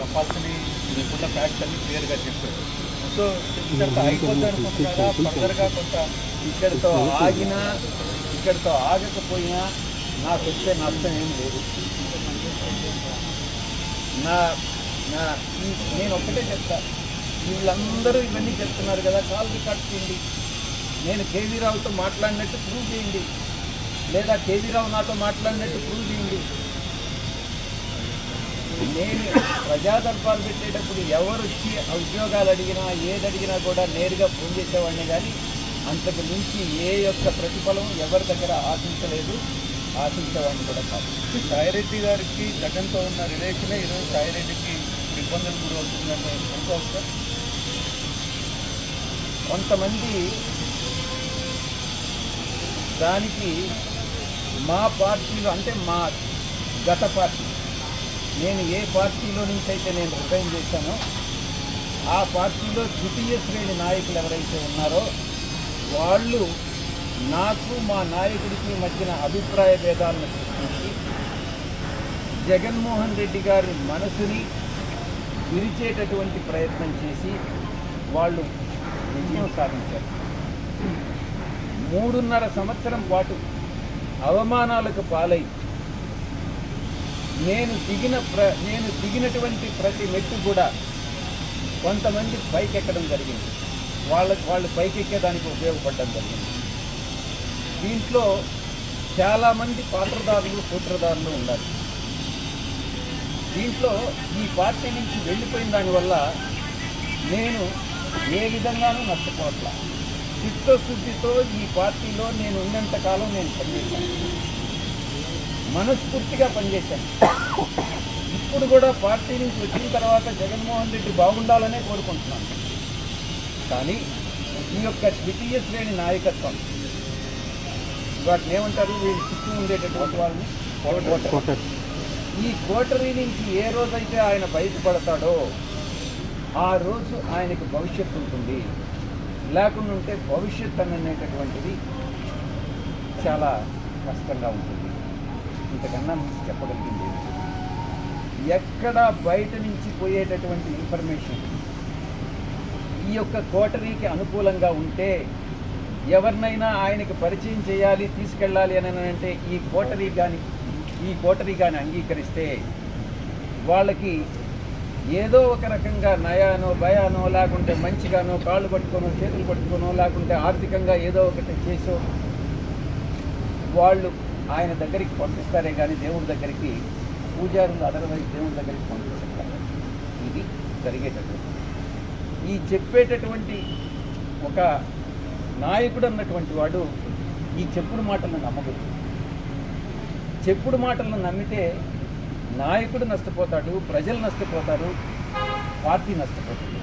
చెప్పాల్సినవి మీకున్న ఫ్యాక్ట్స్ అన్ని క్లియర్గా చెప్పారు. సో ఇక్కడితో అయిపోద్ది అనుకుంటున్నారా? ఫర్దర్గా కొంత ఇక్కడితో ఆగకపోయినా నాకు వచ్చే నష్టం ఏం లేదు. నేను ఒక్కటే చెప్తా, వీళ్ళందరూ ఇవన్నీ చెప్తున్నారు కదా, కాల్ రికార్డ్ చేయండి. నేను కేవీ రావుతో మాట్లాడినట్టు ప్రూవ్ చేయండి, లేదా కేవీ రావు నాతో మాట్లాడినట్టు ప్రూవ్ చేయండి. నేను ప్రజా దర్బారు పెట్టేటప్పుడు ఎవరు వచ్చి ఉద్యోగాలు అడిగినా ఏది అడిగినా కూడా నేరుగా ఫోన్ చేసేవాడిని, కానీ అంతకు మించి ఏ యొక్క ప్రతిఫలం ఎవరి దగ్గర ఆశించేవాడిని కూడా కాదు. సాయిరెడ్డి గారికి జగన్తో ఉన్న రిలేషనే ఈరోజు సాయిరెడ్డికి ఇబ్బందులు గురవుతుందని అనుకోవచ్చు. కొంతమంది దానికి మా పార్టీలో, అంటే మా గత పార్టీ, నేను ఏ పార్టీలో నుంచి అయితే నేను రిజైన్ చేశానో ఆ పార్టీలో ద్వితీయ శ్రేణి నాయకులు ఎవరైతే ఉన్నారో వాళ్ళు నాకు మా నాయకుడికి మధ్యన అభిప్రాయ భేదాలను సృష్టించి జగన్మోహన్ రెడ్డి గారి మనసుని విరిచేటటువంటి ప్రయత్నం చేసి వాళ్ళు విజయం సాధించారు. 3.5 సంవత్సరం పాటు అవమానాలకు పాలై నేను దిగినటువంటి ప్రతి మెట్టు కూడా కొంతమంది పైకెక్కడం జరిగింది, వాళ్ళు పైకెక్కేదానికి ఉపయోగపడడం జరిగింది. దీంట్లో చాలామంది పాత్రదారులు సూత్రధారులు ఉన్నారు. దీంట్లో ఈ పార్టీ నుంచి వెళ్ళిపోయిన దానివల్ల నేను ఏ విధంగానూ నష్టపోట్లా. చిత్తశుద్ధితో ఈ పార్టీలో నేను ఉన్నంతకాలం నేను పనిచేశాను, మనస్ఫూర్తిగా పనిచేశాను. ఇప్పుడు కూడా పార్టీ నుంచి వచ్చిన తర్వాత జగన్మోహన్ రెడ్డి బాగుండాలనే కోరుకుంటున్నాను. కానీ ఈ యొక్క ద్వితీయ శ్రేణి నాయకత్వం, వాటిని ఏమంటారు, వీళ్ళు చుట్టూ ఉండేటటువంటి వాళ్ళని కోటరీ. ఈ కోటరీ నుంచి ఏ రోజైతే ఆయన బయటపడతాడో ఆ రోజు ఆయనకు భవిష్యత్తు ఉంటుంది. లేకుండా ఉంటే భవిష్యత్తు అనేటటువంటిది చాలా కష్టంగా ఉంటుంది. ఇంతకన్నా మీకు చెప్పగలిగింది ఎక్కడ బయట నుంచి పోయేటటువంటి ఇన్ఫర్మేషన్ ఈ యొక్క కోటరీకి అనుకూలంగా ఉంటే, ఎవరినైనా ఆయనకి పరిచయం చేయాలి, తీసుకెళ్ళాలి అని అంటే ఈ కోటరీ కానీ అంగీకరిస్తే వాళ్ళకి ఏదో ఒక రకంగా నయానో భయానో, లేకుంటే మంచిగానో కాళ్ళు పట్టుకోనో చేతులు పట్టుకోనో, లేకుంటే ఆర్థికంగా ఏదో ఒకటి చేసో వాళ్ళు ఆయన దగ్గరికి పంపిస్తారే కానీ దేవుడి దగ్గరికి, పూజారులు అదర్వైజ్ దేవుడి దగ్గరికి పంపిస్తారు. ఇది జరిగేటటువంటి, ఈ చెప్పేటటువంటి ఒక నాయకుడు అన్నటువంటి వాడు ఈ చెప్పుడు మాటలను నమ్మకూడదు. చెప్పుడు మాటలను నమ్మితే నాయకుడు నష్టపోతాడు, ప్రజలు నష్టపోతారు, పార్టీ నష్టపోతుంది.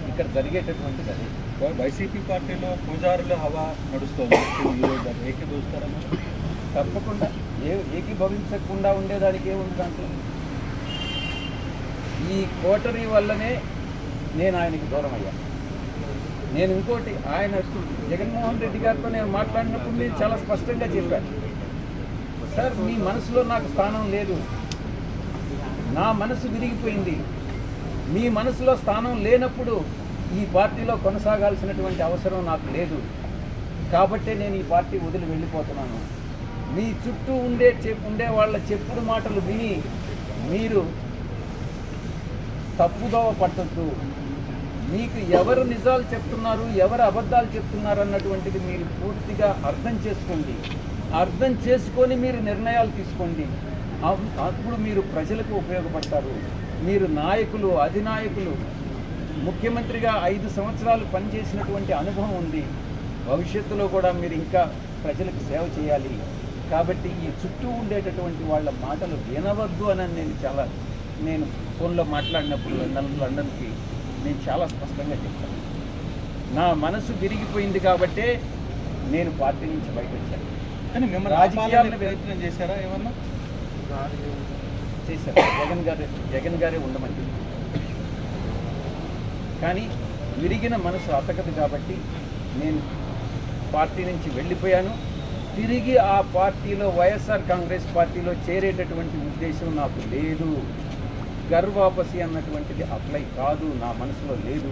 ఇక్కడ జరిగేటటువంటిది అదే. వైసీపీ పార్టీలో పూజారుల హవా నడుస్తుంది, ఏకీభవిస్తారన్న? తప్పకుండా ఏకీభవించకుండా ఉండేదానికి ఏముంది దాంట్లో. ఈ కోటరీ వల్లనే నేను ఆయనకి దూరం అయ్యాను. నేను ఇంకోటి, ఆయన జగన్మోహన్ రెడ్డి గారితో నేను మాట్లాడినప్పుడు నేను చాలా స్పష్టంగా చెప్పాను, సార్ మీ మనసులో నాకు స్థానం లేదు, నా మనసు విరిగిపోయింది. మీ మనసులో స్థానం లేనప్పుడు ఈ పార్టీలో కొనసాగాల్సినటువంటి అవసరం నాకు లేదు. కాబట్టే నేను ఈ పార్టీ వదిలి వెళ్ళిపోతున్నాను. మీ చుట్టూ ఉండే వాళ్ళ చెప్పుడు మాటలు విని మీరు తప్పుదోవ పట్టద్దు. మీకు ఎవరు నిజాలు చెప్తున్నారు, ఎవరు అబద్ధాలు చెప్తున్నారు అన్నటువంటిది మీరు పూర్తిగా అర్థం చేసుకోండి. అర్థం చేసుకొని మీరు నిర్ణయాలు తీసుకోండి. అప్పుడు మీరు ప్రజలకు ఉపయోగపడతారు. మీరు నాయకులు, అధినాయకులు, ముఖ్యమంత్రిగా 5 సంవత్సరాలు పనిచేసినటువంటి అనుభవం ఉంది. భవిష్యత్తులో కూడా మీరు ఇంకా ప్రజలకు సేవ చేయాలి. కాబట్టి ఈ చుట్టూ ఉండేటటువంటి వాళ్ళ మాటలు వినవద్దు అని నేను ఫోన్లో మాట్లాడినప్పుడు లండన్కి నేను చాలా స్పష్టంగా చెప్పాను. నా మనసు విరిగిపోయింది కాబట్టే నేను పార్టీ నుంచి బయట వచ్చాను. కానీ మిమ్మల్ని రాజకీయాలను ప్రయత్నం చేశారా? ఏమన్నా చేశారు. జగన్ గారే ఉండమంది. కానీ విరిగిన మనసు అతకదు కాబట్టి నేను పార్టీ నుంచి వెళ్ళిపోయాను. తిరిగి ఆ పార్టీలో వైఎస్ఆర్ కాంగ్రెస్ పార్టీలో చేరేటటువంటి ఉద్దేశం నాకు లేదు. ఘర్ వాపసి అన్నటువంటిది అప్లై కాదు, నా మనసులో లేదు.